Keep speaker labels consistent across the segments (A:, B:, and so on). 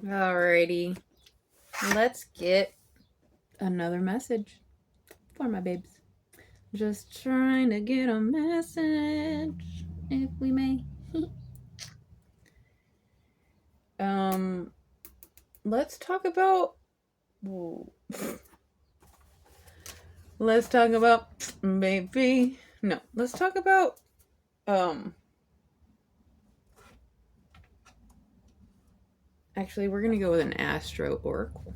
A: Alrighty, let's get another message for my babes. Just trying to get a message, if we may. Let's talk about. Let's talk about baby. No, let's talk about Actually, we're gonna go with an Astro Oracle.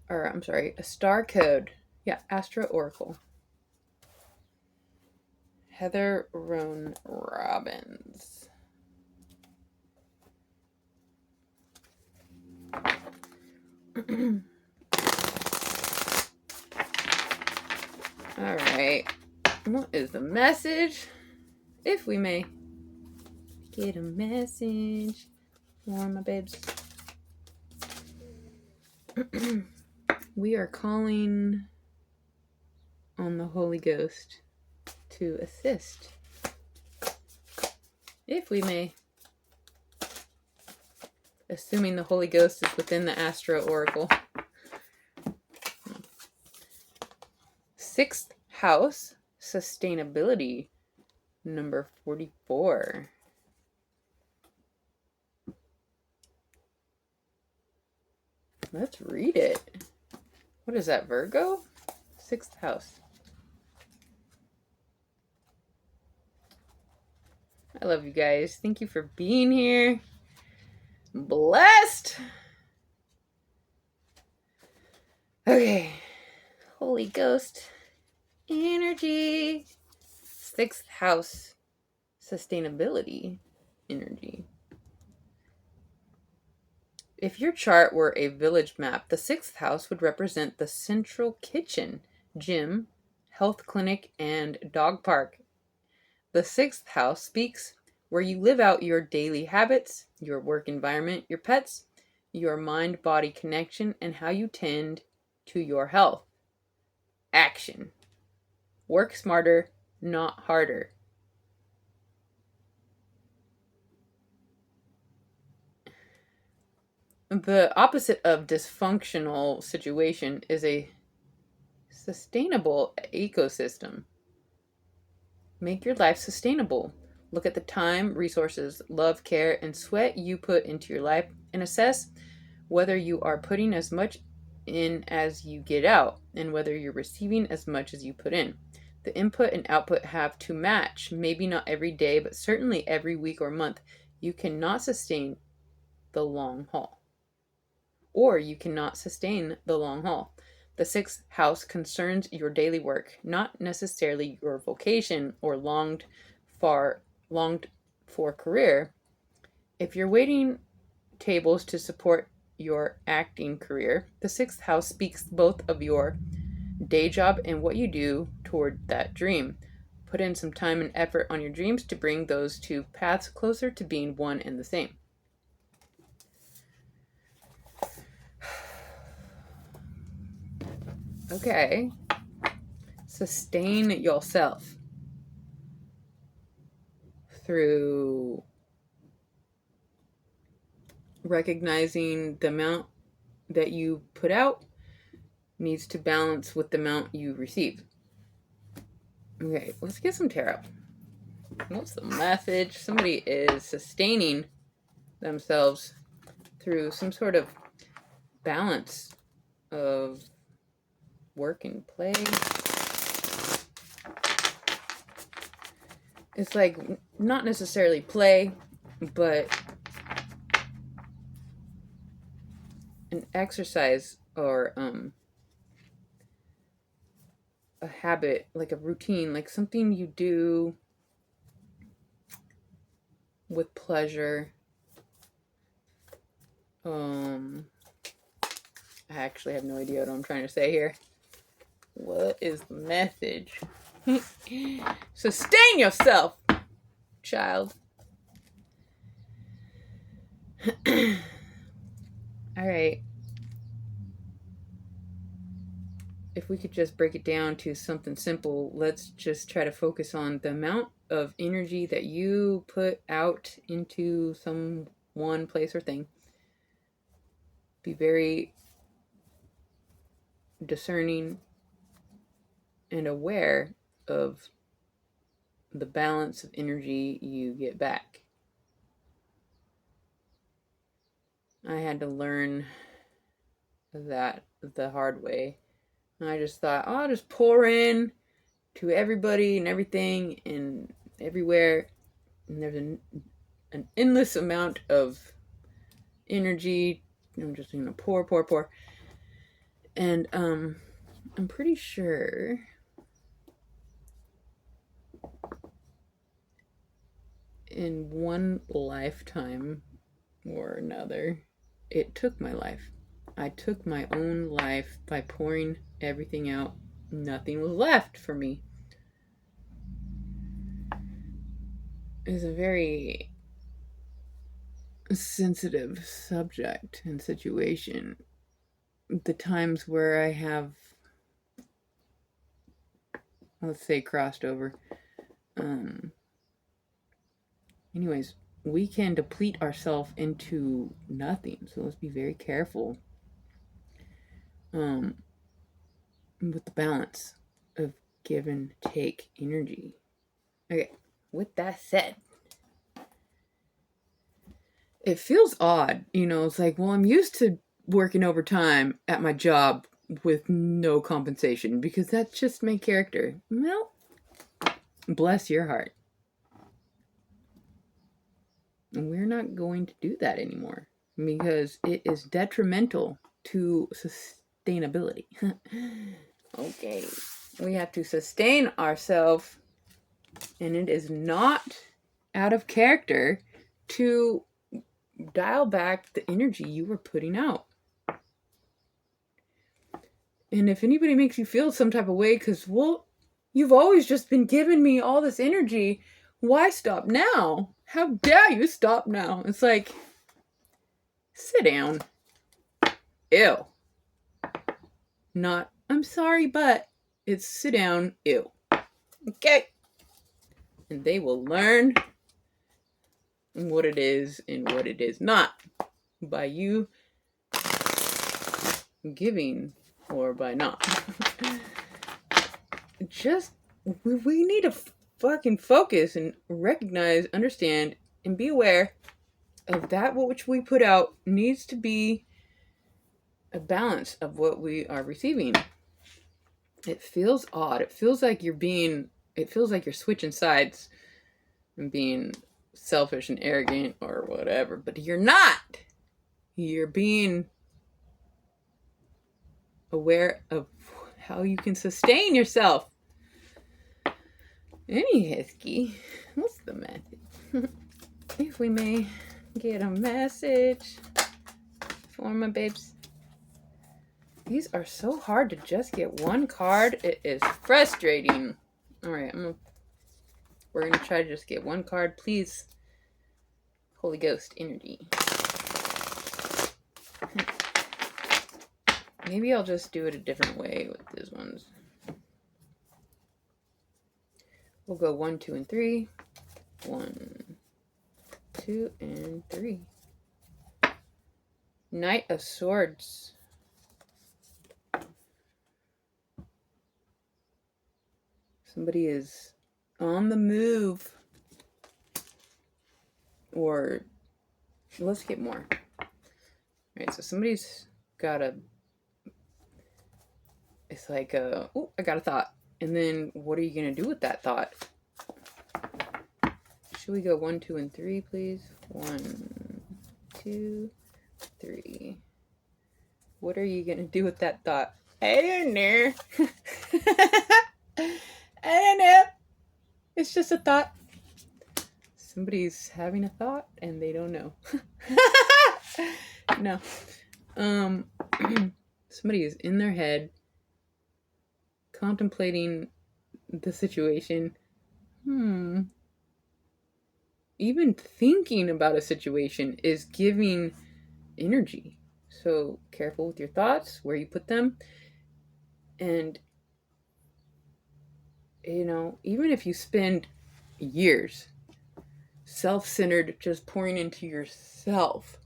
A: Or I'm sorry, a star code. Yeah, Astro Oracle. Heather Roan Robbins. All right. What is the message? If we may get a message for my babes. We are calling on the Holy Ghost to assist. If we may. Assuming the Holy Ghost is within the Astro Oracle. 6th house, sustainability, number 44. Let's read it. What is that, Virgo? 6th house. I love you guys. Thank you for being here. I'm blessed. Okay. Holy Ghost energy. 6th house, sustainability energy. If your chart were a village map, the 6th house would represent the central kitchen, gym, health clinic, and dog park. The 6th house speaks where you live out your daily habits, your work environment, your pets, your mind-body connection, and how you tend to your health. Action. Work smarter, not harder. The opposite of dysfunctional situation is a sustainable ecosystem. Make your life sustainable. Look at the time, resources, love, care, and sweat you put into your life and assess whether you are putting as much in as you get out and whether you're receiving as much as you put in. The input and output have to match, maybe not every day, but certainly every week or month. You cannot sustain the long haul. Or you cannot sustain the long haul. The 6th house concerns your daily work, not necessarily your vocation or longed for career. If you're waiting tables to support your acting career, the 6th house speaks both of your day job and what you do toward that dream. Put in some time and effort on your dreams to bring those two paths closer to being one and the same. Okay. Sustain yourself through recognizing the amount that you put out needs to balance with the amount you receive. Okay, let's get some tarot. What's the message? Somebody is sustaining themselves through some sort of balance of work and play. It's like not necessarily play, but an exercise or a habit, like a routine, like something you do with pleasure. I actually have no idea what I'm trying to say here. What is the message? Sustain yourself, child. All right. If we could just break it down to something simple, let's just try to focus on the amount of energy that you put out into some one place or thing. Be very discerning and aware of the balance of energy you get back. I had to learn that the hard way. I just thought, oh, I'll just pour in to everybody and everything and everywhere. And there's an endless amount of energy. I'm just going to pour. And I'm pretty sure in one lifetime or another, it took my life. I took my own life by pouring everything out. Nothing was left for me. It's a very sensitive subject and situation. The times where I have, let's say, crossed over. Anyways, we can deplete ourselves into nothing. So let's be very careful with the balance of give and take energy. Okay, with that said, it feels odd, it's like, well, I'm used to working overtime at my job with no compensation because that's just my character. Well, bless your heart. And we're not going to do that anymore because it is detrimental to sustainability. Okay, we have to sustain ourselves, and it is not out of character to dial back the energy you were putting out. And if anybody makes you feel some type of way because, well, you've always just been giving me all this energy, why stop now? How dare you stop now? It's like, sit down. Ew. Not, I'm sorry, but it's sit down. Ew. Okay. And they will learn what it is and what it is not by you giving or by not. Just, we need to fucking focus and recognize, understand, and be aware of that which we put out needs to be a balance of what we are receiving. It feels odd. It feels like you're switching sides and being selfish and arrogant or whatever, but you're not. You're being aware of how you can sustain yourself. Any Husky, what's the message? If we may get a message for my babes. These are so hard to just get one card. It is frustrating. All right, we're gonna try to just get one card, please. Holy Ghost energy. Maybe I'll just do it a different way with these ones. We'll go 1, 2, and 3. 1, 2, and 3. Knight of Swords. Somebody is on the move. Or let's get more. Alright, so somebody's got it's like I got a thought. And then what are you going to do with that thought? Should we go 1, 2, and 3, please? 1, 2, 3. What are you going to do with that thought? I don't know. I don't know. It's just a thought. Somebody's having a thought and they don't know. No. Somebody is in their head contemplating the situation. Even thinking about a situation is giving energy. So careful with your thoughts, where you put them. And, even if you spend years self-centered, just pouring into yourself.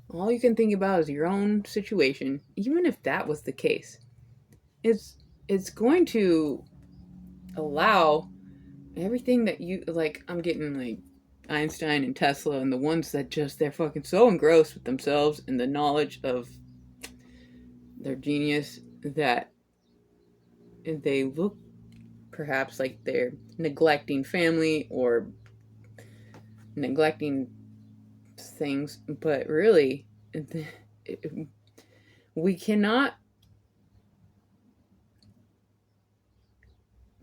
A: All you can think about is your own situation. Even if that was the case, it's going to allow everything that you like. I'm getting like Einstein and Tesla and the ones that just they're fucking so engrossed with themselves and the knowledge of their genius that they look perhaps like they're neglecting family or neglecting things, but really we cannot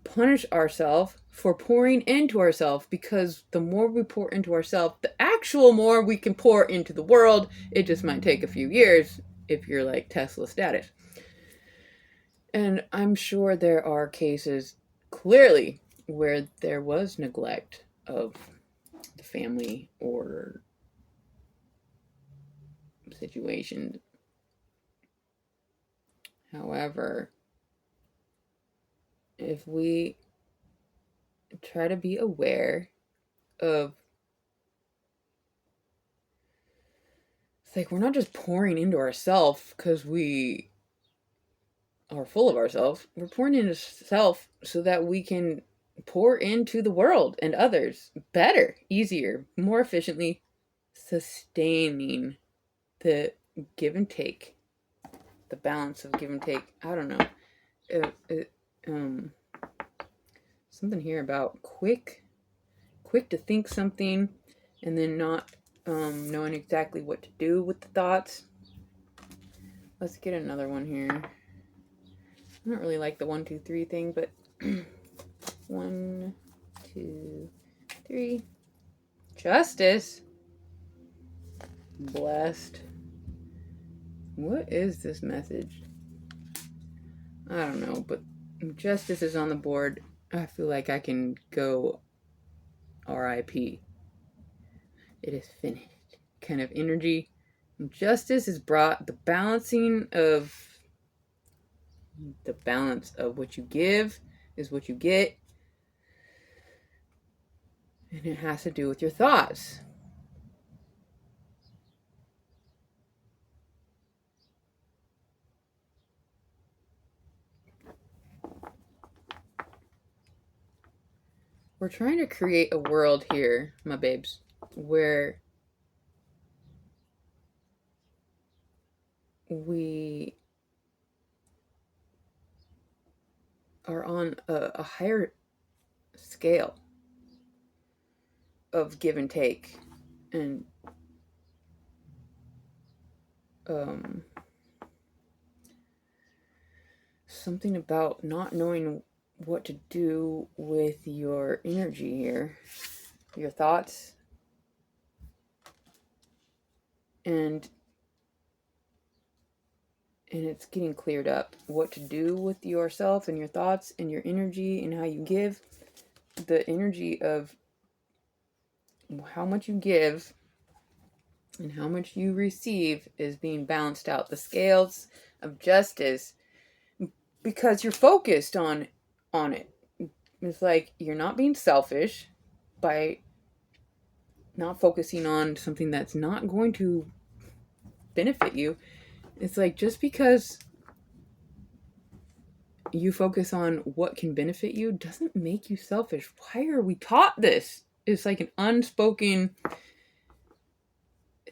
A: punish ourselves for pouring into ourselves, because the more we pour into ourselves, the actual more we can pour into the world. It just might take a few years if you're like Tesla status. And I'm sure there are cases clearly where there was neglect of the family or situation. However, if we try to be aware of, it's like we're not just pouring into ourselves because we are full of ourselves. We're pouring into self so that we can pour into the world and others better, easier, more efficiently, sustaining the give and take, the balance of give and take. I don't know. Something here about quick to think something and then not knowing exactly what to do with the thoughts. Let's get another one here. I don't really like the 1, 2, 3 thing, but 1, 2, 3. Justice. Blessed. What is this message? I don't know, but justice is on the board. I feel like I can go RIP. It is finished. Kind of energy. Justice is brought, the balancing of the balance of what you give is what you get. And it has to do with your thoughts. We're trying to create a world here, my babes, where we are on a higher scale of give and take, and something about not knowing what to do with your energy here, your thoughts, and it's getting cleared up what to do with yourself and your thoughts and your energy and how you give. The energy of how much you give and how much you receive is being balanced out. The scales of justice, because you're focused on it. It's like you're not being selfish by not focusing on something that's not going to benefit you. It's like just because you focus on what can benefit you doesn't make you selfish. Why are we taught this? It's like an unspoken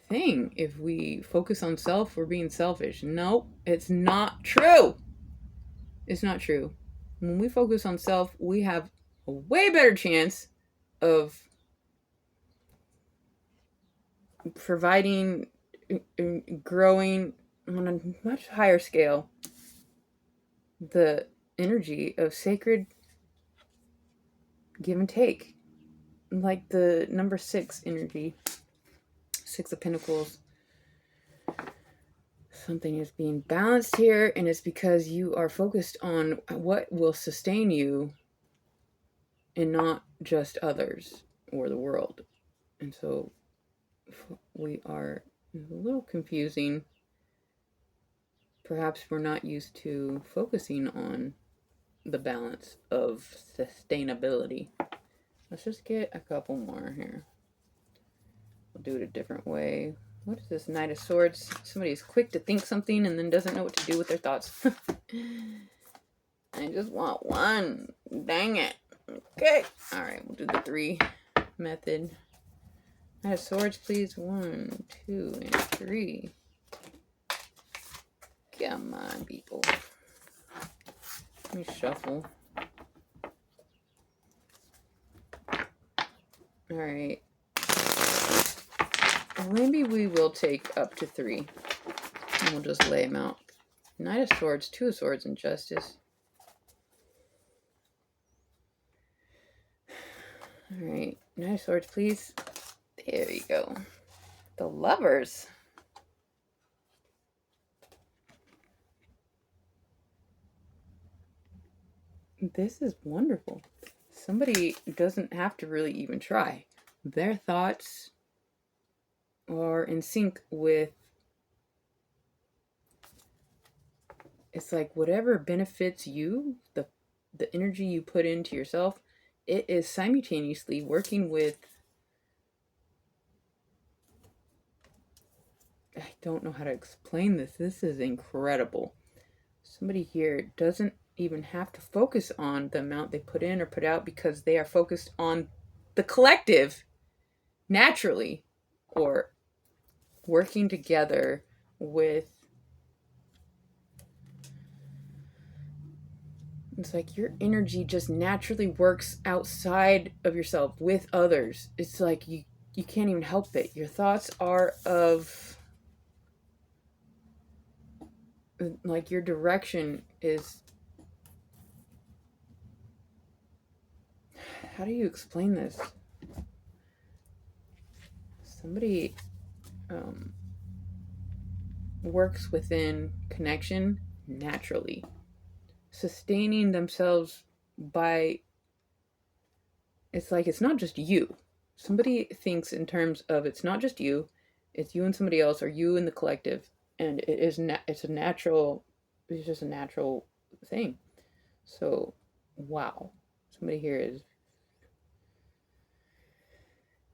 A: thing. If we focus on self, we're being selfish. No, it's not true. It's not true. When we focus on self, we have a way better chance of providing, growing on a much higher scale, the energy of sacred give and take. Like the number 6 energy, 6 of Pentacles. Something is being balanced here, and it's because you are focused on what will sustain you and not just others or the world. And so we are a little confusing. Perhaps we're not used to focusing on the balance of sustainability. Let's just get a couple more here. do it a different way. What is this Knight of Swords? Somebody's quick to think something and then doesn't know what to do with their thoughts. I just want one. Dang it. Okay. Alright, we'll do the 3 method. Knight of Swords, please. 1, 2, and 3. Come on, people. Let me shuffle. Alright. Maybe we will take up to 3. And we'll just lay them out. Knight of Swords, 2 of Swords, and Justice. Alright. Knight of Swords, please. There you go. The Lovers. This is wonderful. Somebody doesn't have to really even try. Their thoughts are in sync with, it's like whatever benefits you, the energy you put into yourself, it is simultaneously working with, I don't know how to explain this. This is incredible. Somebody here doesn't even have to focus on the amount they put in or put out because they are focused on the collective naturally, or working together with, it's like your energy just naturally works outside of yourself with others. It's like you can't even help it. Your thoughts are of, like, your direction is, how do you explain this? Somebody works within connection naturally, sustaining themselves by, it's like it's not just you. Somebody thinks in terms of it's not just you, it's you and somebody else, or you and the collective, and it is it's just a natural thing. So wow, somebody here is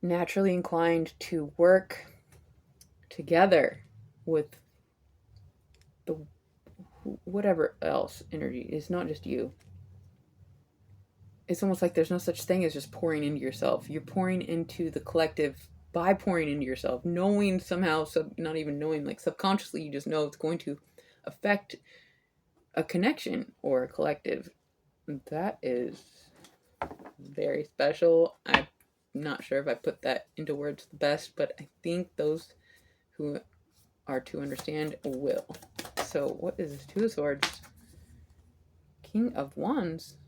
A: naturally inclined to work together with the whatever else energy. It's not just you. It's almost like there's no such thing as just pouring into yourself. You're pouring into the collective by pouring into yourself, knowing somehow, not even knowing, like subconsciously, you just know it's going to affect a connection or a collective. That is very special. I'm not sure if I put that into words the best, but I think those who are to understand will. So what is this? 2 of Swords, King of Wands.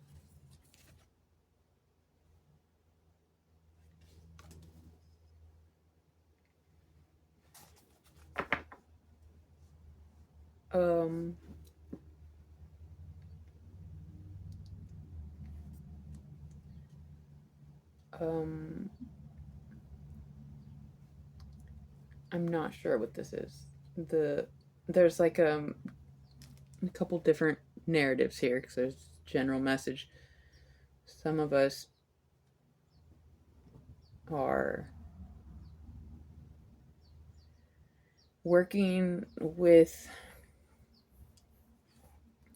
A: I'm not sure what this is. There's like a couple different narratives here because there's general message. Some of us are working with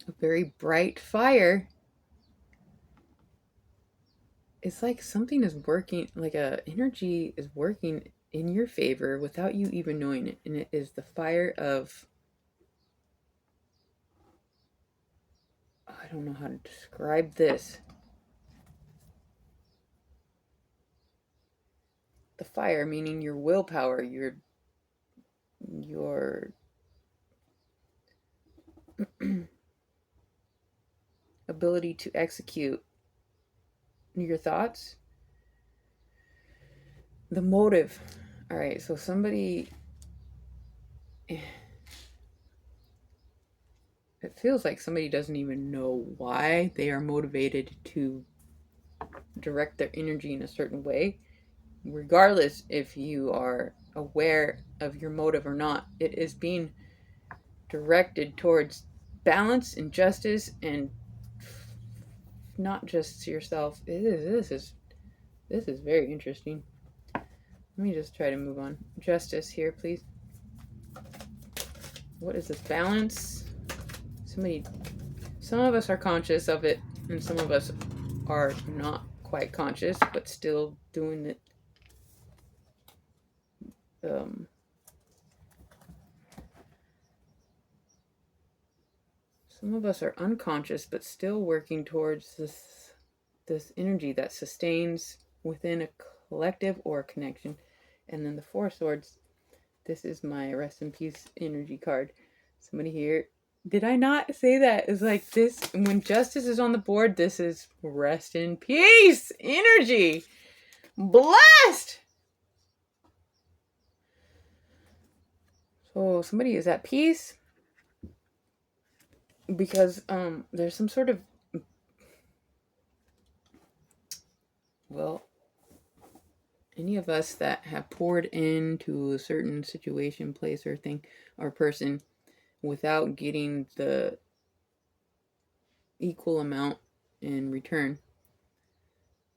A: a very bright fire. It's like something is working, like a energy is working in your favor without you even knowing it, and it is the fire of, I don't know how to describe this. The fire meaning your willpower, your ability to execute your thoughts, the motive. All right, so somebody, it feels like somebody doesn't even know why they are motivated to direct their energy in a certain way. Regardless if you are aware of your motive or not, it is being directed towards balance and justice, and not just yourself. This is very interesting. Let me just try to move on. Justice here, please. What is this? Balance? Some of us are conscious of it, and some of us are not quite conscious, but still doing it. Some of us are unconscious, but still working towards this energy that sustains within a collective or a connection. And then the Four Swords. This is my rest in peace energy card. Somebody here. Did I not say that? It's like this. When justice is on the board, this is rest in peace energy. Blessed. So somebody is at peace because there's some sort of, well, any of us that have poured into a certain situation, place, or thing, or person without getting the equal amount in return,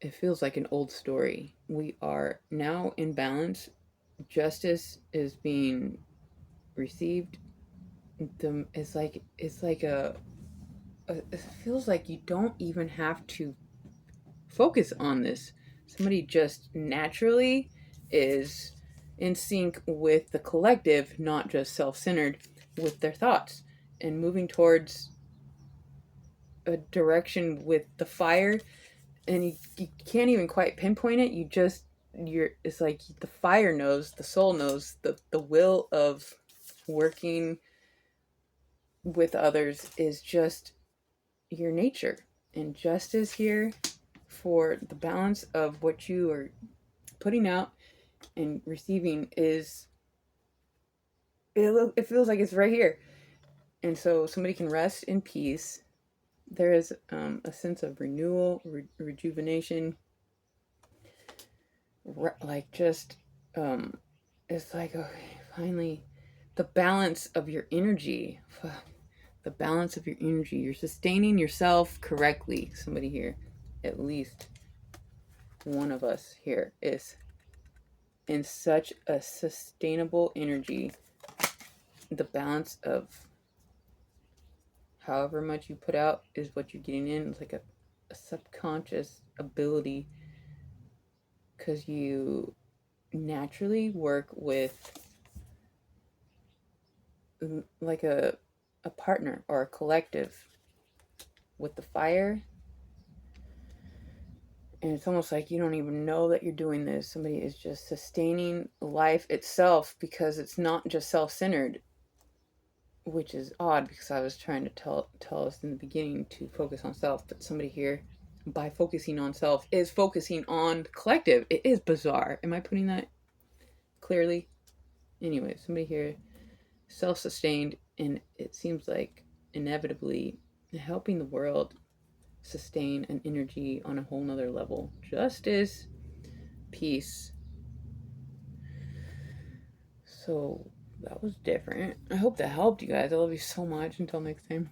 A: it feels like an old story. We are now in balance. Justice is being received. It's like it feels like you don't even have to focus on this. Somebody just naturally is in sync with the collective, not just self-centered with their thoughts, and moving towards a direction with the fire. And you can't even quite pinpoint it. It's like the fire knows, the soul knows, the will of working with others is just your nature. And justice here for the balance of what you are putting out and receiving is, it feels like it's right here. And so somebody can rest in peace. There is a sense of renewal, rejuvenation, like just it's like, okay, finally the balance of your energy. The balance of your energy, you're sustaining yourself correctly. Somebody here, at least one of us here, is in such a sustainable energy. The balance of however much you put out is what you're getting in. It's like a subconscious ability, because you naturally work with like a partner or a collective with the fire. And it's almost like you don't even know that you're doing this. Somebody is just sustaining life itself, because it's not just self-centered, which is odd because I was trying to tell us in the beginning to focus on self. But somebody here, by focusing on self, is focusing on collective. It is bizarre. Am I putting that clearly? Anyway, somebody here, self-sustained, and it seems like inevitably helping the world sustain an energy on a whole nother level. Justice, peace. So that was different. I hope that helped you guys. I love you so much. Until next time.